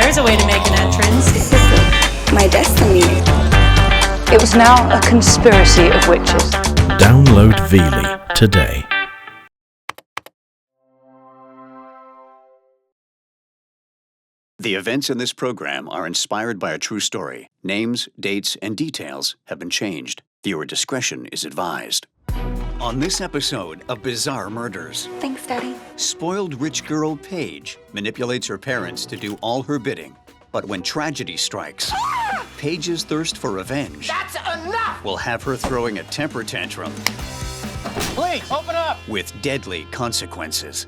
there's a way to make an entrance. This is my destiny. It was now a conspiracy of witches. Download Veely today. The events in this program are inspired by a true story. Names, dates, and details have been changed. Viewer discretion is advised. On this episode of Bizarre Murders, Thanks, Daddy. spoiled rich girl Paige manipulates her parents to do all her bidding. But when tragedy strikes, Paige's thirst for revenge will have her throwing a temper tantrum Please, open up! with deadly consequences.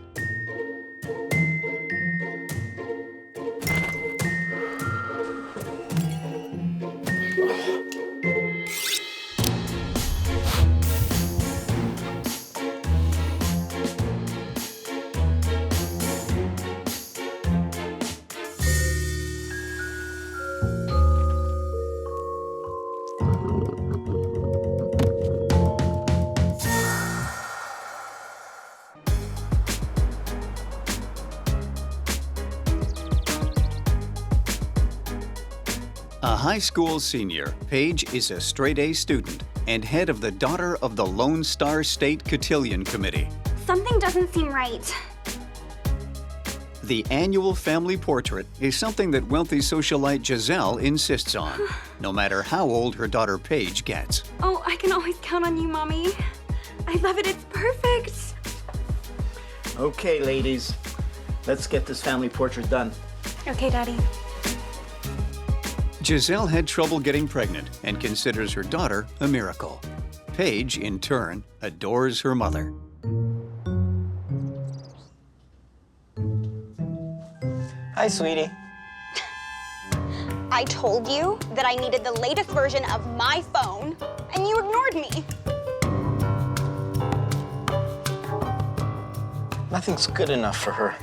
A high school senior, Paige is a straight-A student and head of the Daughter of the Lone Star State Cotillion Committee. Something doesn't seem right. The annual family portrait is something that wealthy socialite Giselle insists on, no matter how old her daughter Paige gets. Oh, I can always count on you, Mommy. I love it. It's perfect. Okay, ladies. Let's get this family portrait done. Okay, Daddy. Giselle had trouble getting pregnant and considers her daughter a miracle. Paige, in turn, adores her mother. Hi, sweetie. I told you that I needed the latest version of my phone, and you ignored me. Nothing's good enough for her.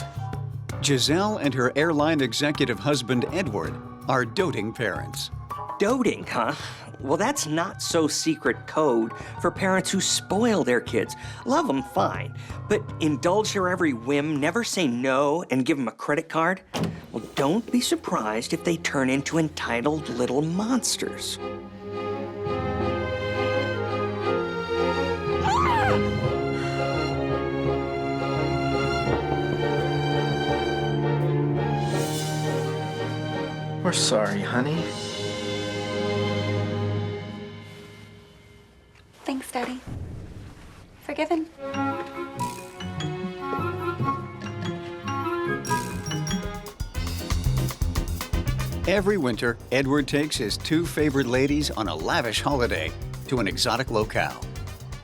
Giselle and her airline executive husband, Edward, are doting parents. Doting, huh? Well, that's not so secret code for parents who spoil their kids. Love them, fine. But indulge their every whim, never say no, and give them a credit card? Well, don't be surprised if they turn into entitled little monsters. We're sorry, honey. Thanks, Daddy. Forgiven. Every winter, Edward takes his two favorite ladies on a lavish holiday to an exotic locale.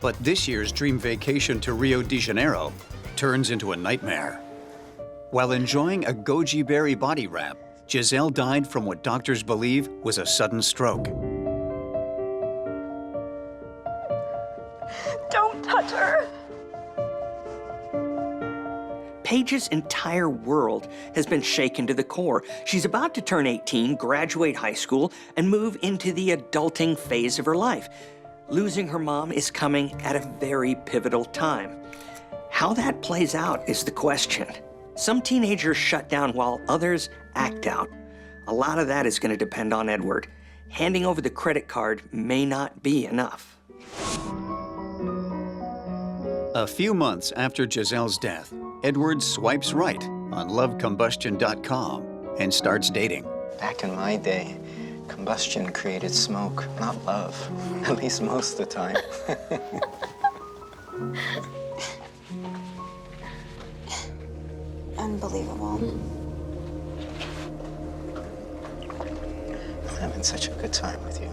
But this year's dream vacation to Rio de Janeiro turns into a nightmare. While enjoying a goji berry body wrap, Giselle died from what doctors believe was a sudden stroke. Don't touch her. Paige's entire world has been shaken to the core. She's about to turn 18, graduate high school, and move into the adulting phase of her life. Losing her mom is coming at a very pivotal time. How that plays out is the question. Some teenagers shut down while others act out. A lot of that is going to depend on Edward. Handing over the credit card may not be enough. A few months after Giselle's death, Edward swipes right on lovecombustion.com and starts dating. Back in my day, combustion created smoke, not love. At least most of the time. Unbelievable. I'm having such a good time with you.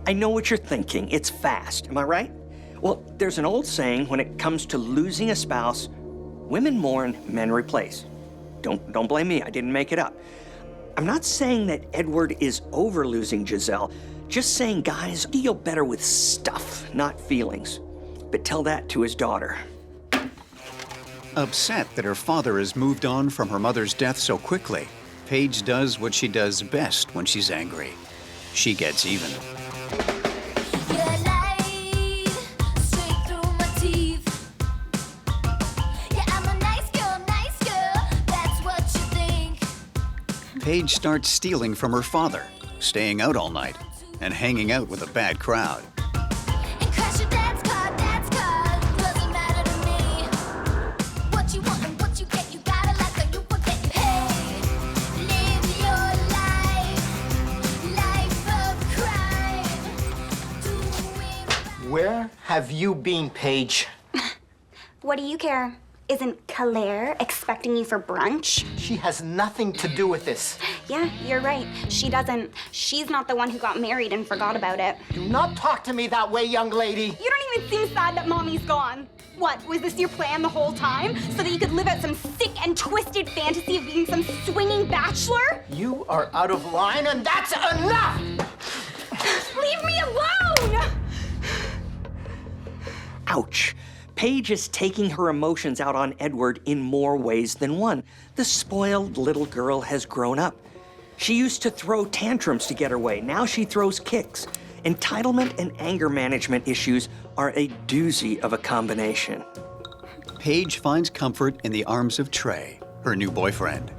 I know what you're thinking. It's fast. Am I right? Well, there's an old saying when it comes to losing a spouse, women mourn, men replace. Don't blame me. I didn't make it up. I'm not saying that Edward is over losing Giselle, just saying guys deal better with stuff, not feelings. But tell that to his daughter. Upset that her father has moved on from her mother's death so quickly, Paige does what she does best when she's angry. She gets even. Paige starts stealing from her father, staying out all night, and hanging out with a bad crowd. Where have you been, Paige? What do you care? Isn't Claire expecting you for brunch? She has nothing to do with this. Yeah, you're right. She doesn't. She's not the one who got married and forgot about it. Do not talk to me that way, young lady. You don't even seem sad that Mommy's gone. What, was this your plan the whole time? So that you could live out some sick and twisted fantasy of being some swinging bachelor? You are out of line, and that's enough! Leave me alone! Ouch. Paige is taking her emotions out on Edward in more ways than one. The spoiled little girl has grown up. She used to throw tantrums to get her way. Now she throws kicks. Entitlement and anger management issues are a doozy of a combination. Paige finds comfort in the arms of Trey, her new boyfriend.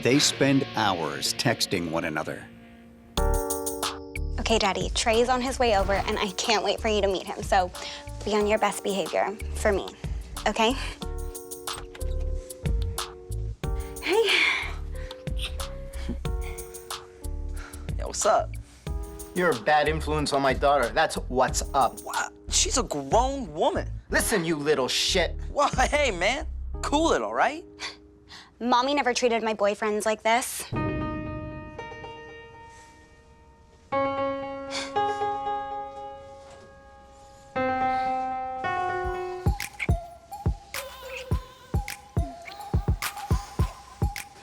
They spend hours texting one another. Okay, Daddy, Trey's on his way over, and I can't wait for you to meet him, so be on your best behavior for me, okay? Hey. Yo, what's up? You're a bad influence on my daughter. That's what's up. What? She's a grown woman. Listen, you little shit. Well, hey, man. Cool it, all right? Mommy never treated my boyfriends like this.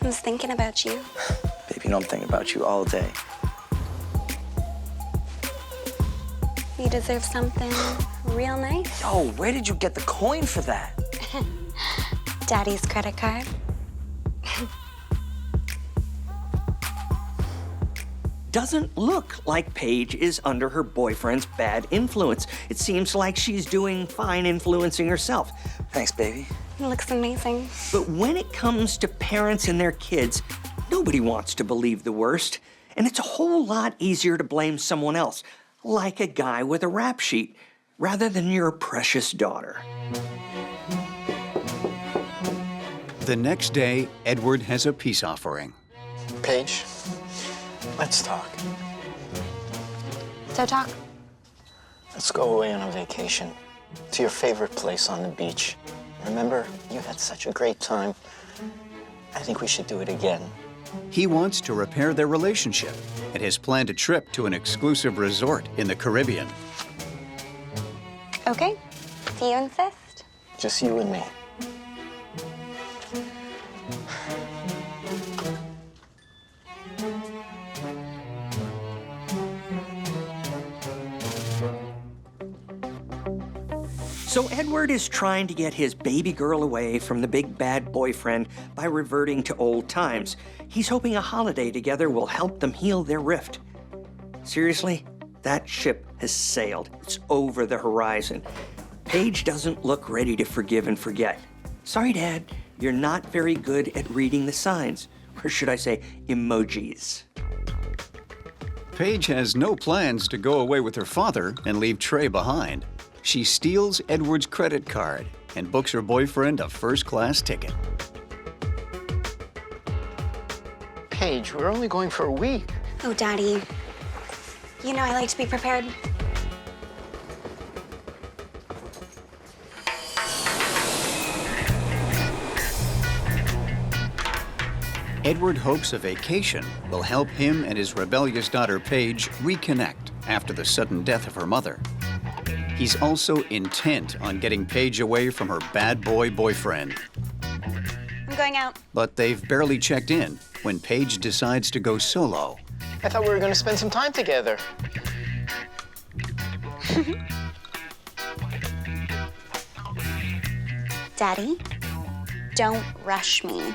I was thinking about you. Baby, you know I'm thinking about you all day. You deserve something real nice. Yo, where did you get the coin for that? Daddy's credit card. Doesn't look like Paige is under her boyfriend's bad influence. It seems like she's doing fine influencing herself. Thanks, baby. It looks amazing. But when it comes to parents and their kids, nobody wants to believe the worst. And it's a whole lot easier to blame someone else, like a guy with a rap sheet, rather than your precious daughter. The next day, Edward has a peace offering. Paige, let's talk. So talk. Let's go away on a vacation to your favorite place on the beach. Remember, you had such a great time. I think we should do it again. He wants to repair their relationship and has planned a trip to an exclusive resort in the Caribbean. Okay, if you insist. Just you and me. So Edward is trying to get his baby girl away from the big bad boyfriend by reverting to old times. He's hoping a holiday together will help them heal their rift. Seriously, that ship has sailed. It's over the horizon. Paige doesn't look ready to forgive and forget. Sorry, Dad, you're not very good at reading the signs. Or should I say, emojis. Paige has no plans to go away with her father and leave Trey behind. She steals Edward's credit card and books her boyfriend a first-class ticket. Paige, we're only going for a week. Oh, Daddy. You know I like to be prepared. Edward hopes a vacation will help him and his rebellious daughter Paige reconnect after the sudden death of her mother. He's also intent on getting Paige away from her bad boy boyfriend. I'm going out. But they've barely checked in when Paige decides to go solo. I thought we were going to spend some time together. Daddy, don't rush me.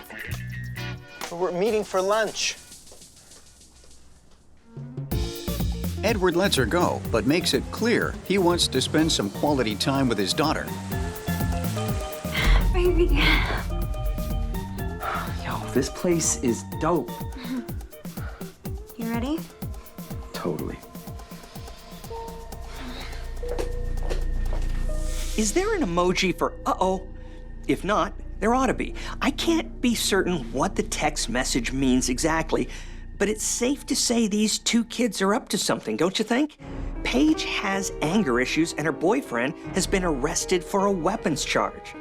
We're meeting for lunch. Edward lets her go, but makes it clear he wants to spend some quality time with his daughter. Baby. Yo, this place is dope. You ready? Totally. Is there an emoji for uh-oh? If not, there ought to be. I can't be certain what the text message means exactly, but it's safe to say these two kids are up to something, don't you think? Paige has anger issues and her boyfriend has been arrested for a weapons charge.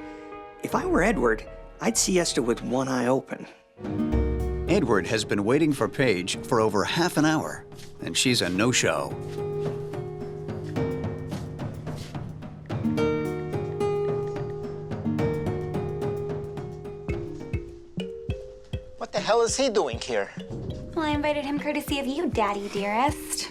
If I were Edward, I'd siesta with one eye open. Edward has been waiting for Paige for over half an hour, and she's a no-show. What the hell is he doing here? Well, I invited him courtesy of you, Daddy dearest.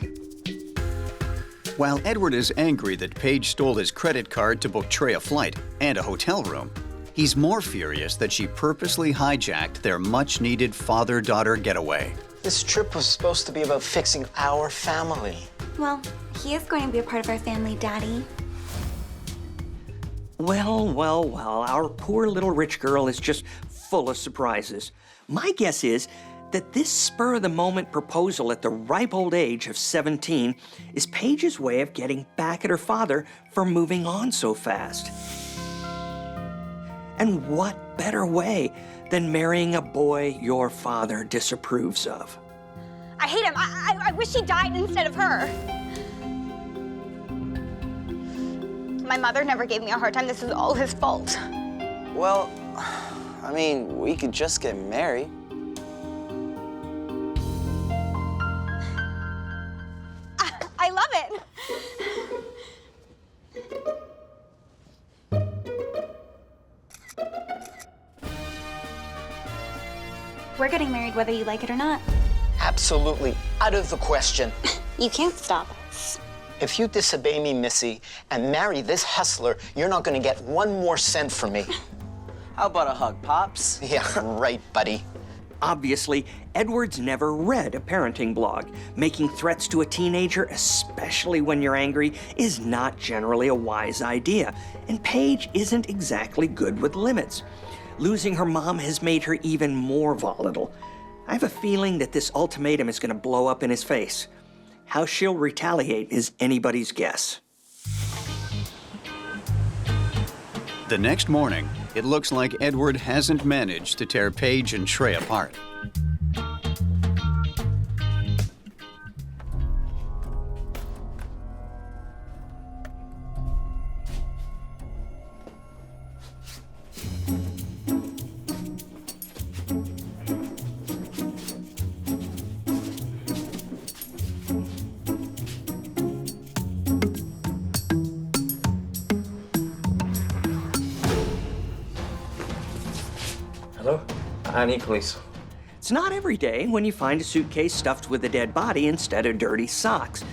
While Edward is angry that Paige stole his credit card to book Trey a flight and a hotel room, he's more furious that she purposely hijacked their much-needed father-daughter getaway. This trip was supposed to be about fixing our family. Well, he is going to be a part of our family, Daddy. Well, our poor little rich girl is just full of surprises. My guess is that this spur-of-the-moment proposal at the ripe old age of 17 is Paige's way of getting back at her father for moving on so fast. And what better way than marrying a boy your father disapproves of? I hate him. I wish he died instead of her. My mother never gave me a hard time. This is all his fault. Well, I mean, we could just get married. I love it. We're getting married whether you like it or not. Absolutely out of the question. You can't stop us. If you disobey me, Missy, and marry this hustler, you're not gonna get one more cent from me. How about a hug, Pops? Yeah, right, buddy. Obviously, Edward's never read a parenting blog. Making threats to a teenager, especially when you're angry, is not generally a wise idea. And Paige isn't exactly good with limits. Losing her mom has made her even more volatile. I have a feeling that this ultimatum is going to blow up in his face. How she'll retaliate is anybody's guess. The next morning, it looks like Edward hasn't managed to tear Paige and Trey apart. Hello? I need police. It's not every day when you find a suitcase stuffed with a dead body instead of dirty socks.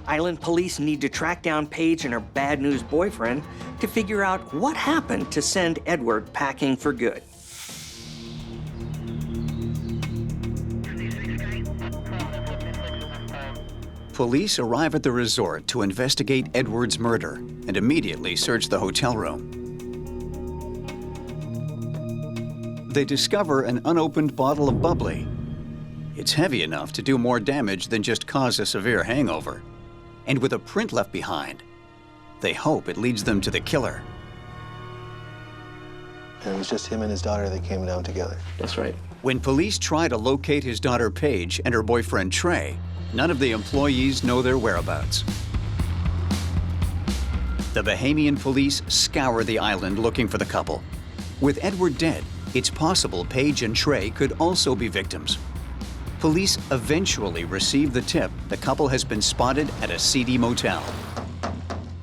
Island police need to track down Paige and her bad news boyfriend to figure out what happened to send Edward packing for good. Police arrive at the resort to investigate Edward's murder and immediately search the hotel room. They discover an unopened bottle of bubbly. It's heavy enough to do more damage than just cause a severe hangover. And with a print left behind, they hope it leads them to the killer. And it was just him and his daughter that came down together. That's right. When police try to locate his daughter Paige and her boyfriend Trey, none of the employees know their whereabouts. The Bahamian police scour the island looking for the couple. With Edward dead, it's possible Paige and Trey could also be victims. Police eventually receive the tip the couple has been spotted at a seedy motel.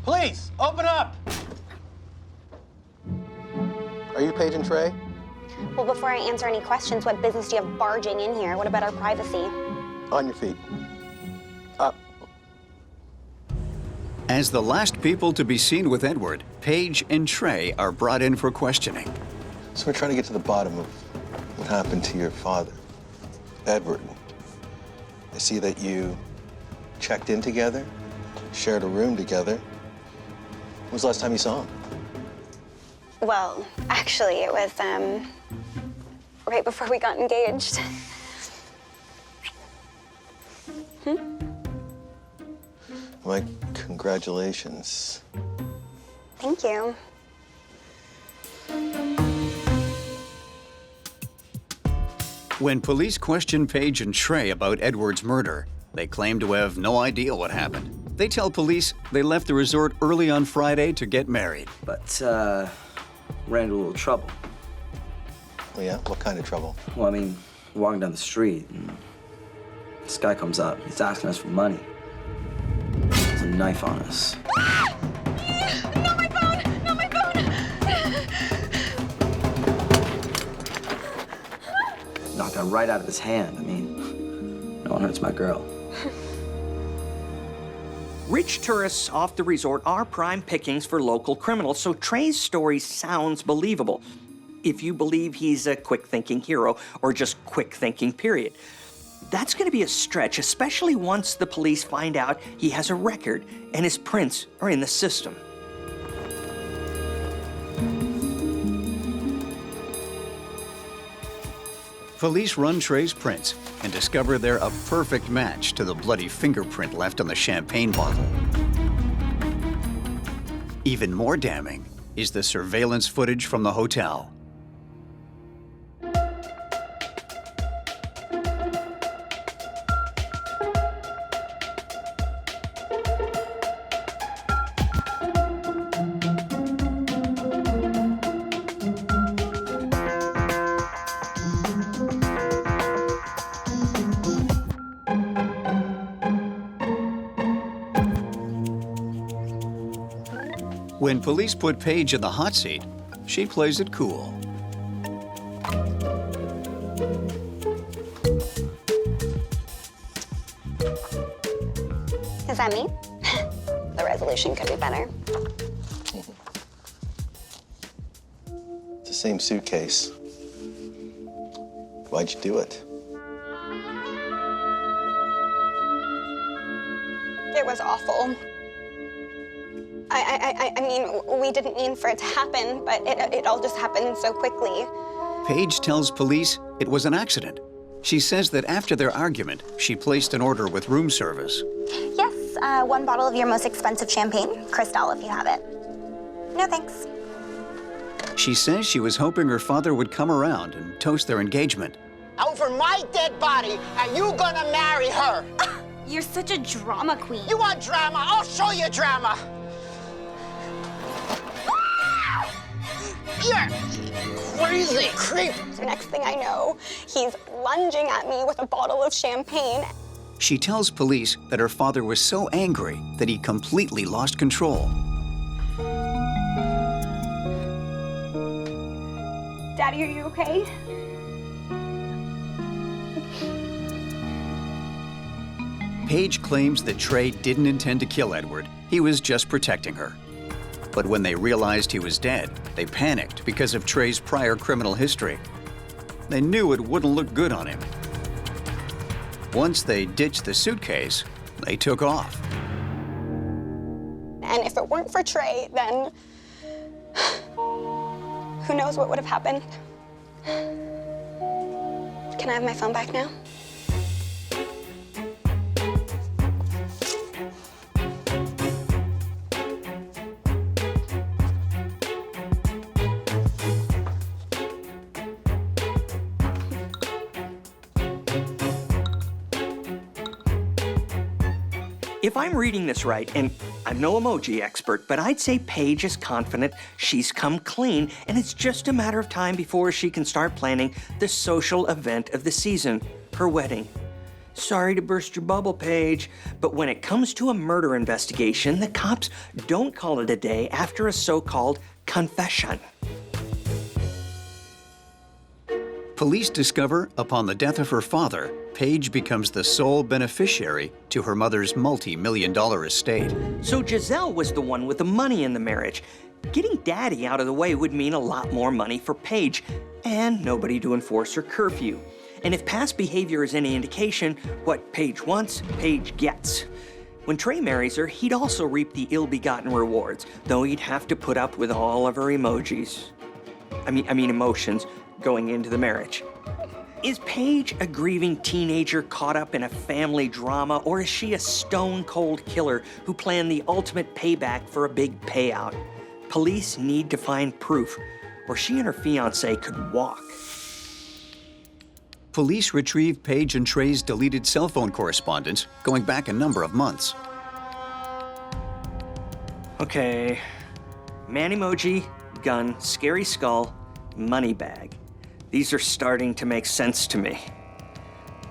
Police, open up! Are you Paige and Trey? Well, before I answer any questions, what business do you have barging in here? What about our privacy? On your feet. Up. As the last people to be seen with Edward, Paige and Trey are brought in for questioning. So we're trying to get to the bottom of what happened to your father, Edward. I see that you checked in together, shared a room together. When was the last time you saw him? Well, actually, it was, right before we got engaged. My congratulations. Thank you. When police questioned Paige and Trey about Edward's murder, they claim to have no idea what happened. They tell police they left the resort early on Friday to get married. But, ran into a little trouble. Oh, yeah? What kind of trouble? Well, I mean, we're walking down the street, and this guy comes up. He's asking us for money. There's a knife on us. Not my phone! Not my phone! Knocked that right out of his hand. I mean, no one hurts my girl. Rich tourists off the resort are prime pickings for local criminals, so Trey's story sounds believable. If you believe he's a quick-thinking hero, or just quick-thinking, period. That's going to be a stretch, especially once the police find out he has a record and his prints are in the system. Police run Trey's prints and discover they're a perfect match to the bloody fingerprint left on the champagne bottle. Even more damning is the surveillance footage from the hotel. When police put Paige in the hot seat, she plays it cool. Is that me? The resolution could be better. It's the same suitcase. Why'd you do it? It was awful. I mean, we didn't mean for it to happen, but it all just happened so quickly. Paige tells police it was an accident. She says that after their argument, she placed an order with room service. Yes, 1 bottle of your most expensive champagne. Cristal, if you have it. No thanks. She says she was hoping her father would come around and toast their engagement. Over my dead body, are you gonna marry her? You're such a drama queen. You want drama? I'll show you drama. You're crazy creep. The next thing I know, he's lunging at me with a bottle of champagne. She tells police that her father was so angry that he completely lost control. Daddy, are you okay? Paige claims that Trey didn't intend to kill Edward. He was just protecting her. But when they realized he was dead, they panicked because of Trey's prior criminal history. They knew it wouldn't look good on him. Once they ditched the suitcase, they took off. And if it weren't for Trey, then who knows what would have happened. Can I have my phone back now? If I'm reading this right, and I'm no emoji expert, but I'd say Paige is confident she's come clean, and it's just a matter of time before she can start planning the social event of the season, her wedding. Sorry to burst your bubble, Paige, but when it comes to a murder investigation, the cops don't call it a day after a so-called confession. Police discover, upon the death of her father, Paige becomes the sole beneficiary to her mother's multi-million-dollar estate. So Giselle was the one with the money in the marriage. Getting Daddy out of the way would mean a lot more money for Paige, and nobody to enforce her curfew. And if past behavior is any indication, what Paige wants, Paige gets. When Trey marries her, he'd also reap the ill-begotten rewards, though he'd have to put up with all of her emojis. I mean emotions going into the marriage. Is Paige a grieving teenager caught up in a family drama, or is she a stone-cold killer who planned the ultimate payback for a big payout? Police need to find proof, or she and her fiancé could walk. Police retrieved Paige and Trey's deleted cell phone correspondence going back a number of months. Okay, man emoji, gun, scary skull, money bag. These are starting to make sense to me.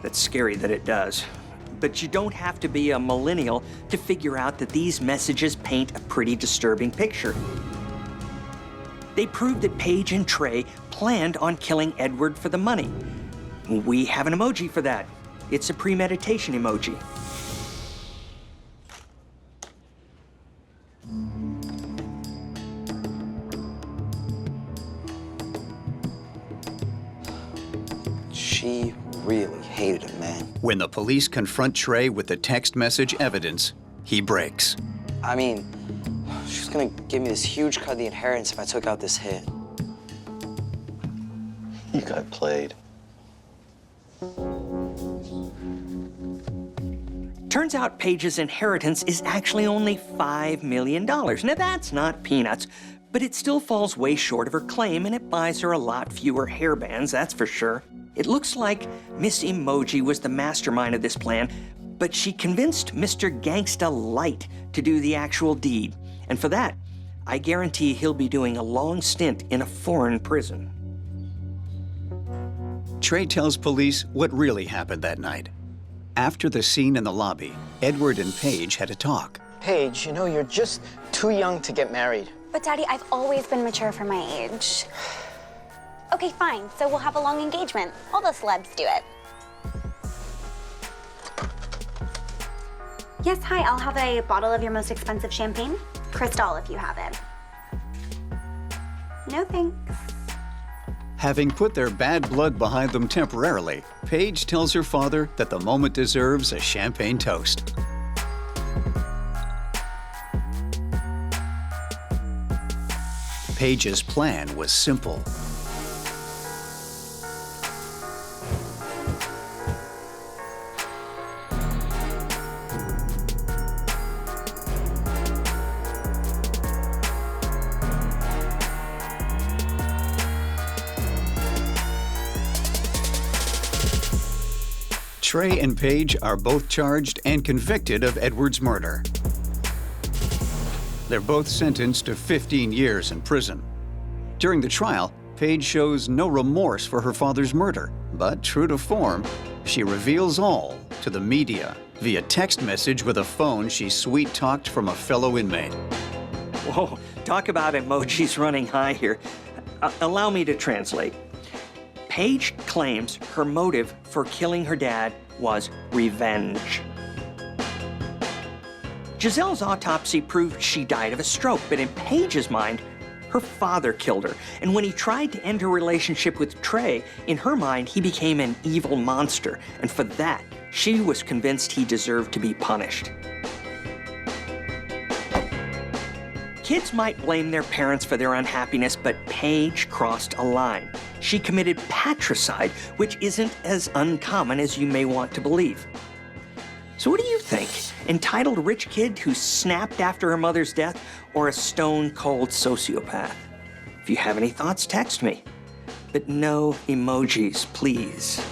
That's scary that it does. But you don't have to be a millennial to figure out that these messages paint a pretty disturbing picture. They prove that Paige and Trey planned on killing Edward for the money. We have an emoji for that. It's a premeditation emoji. She really hated him, man. When the police confront Trey with the text message evidence, he breaks. I mean, she was gonna give me this huge cut of the inheritance if I took out this hit. You got played. Turns out Paige's inheritance is actually only $5 million. Now that's not peanuts, but it still falls way short of her claim, and it buys her a lot fewer hairbands, that's for sure. It looks like Miss Emoji was the mastermind of this plan, but she convinced Mr. Gangsta Light to do the actual deed. And for that, I guarantee he'll be doing a long stint in a foreign prison. Trey tells police what really happened that night. After the scene in the lobby, Edward and Paige had a talk. Paige, you know, you're just too young to get married. But Daddy, I've always been mature for my age. Okay, fine, so we'll have a long engagement. All the celebs do it. Yes, hi, I'll have a bottle of your most expensive champagne. Cristal, if you have it. No thanks. Having put their bad blood behind them temporarily, Paige tells her father that the moment deserves a champagne toast. Paige's plan was simple. Trey and Paige are both charged and convicted of Edward's murder. They're both sentenced to 15 years in prison. During the trial, Paige shows no remorse for her father's murder, but true to form, she reveals all to the media via text message with a phone she sweet-talked from a fellow inmate. Whoa, talk about emojis running high here. Allow me to translate. Paige claims her motive for killing her dad was revenge. Giselle's autopsy proved she died of a stroke, but in Paige's mind, her father killed her. And when he tried to end her relationship with Trey, in her mind, he became an evil monster. And for that, she was convinced he deserved to be punished. Kids might blame their parents for their unhappiness, but Paige crossed a line. She committed patricide, which isn't as uncommon as you may want to believe. So what do you think? Entitled rich kid who snapped after her mother's death, or a stone-cold sociopath? If you have any thoughts, text me. But no emojis, please.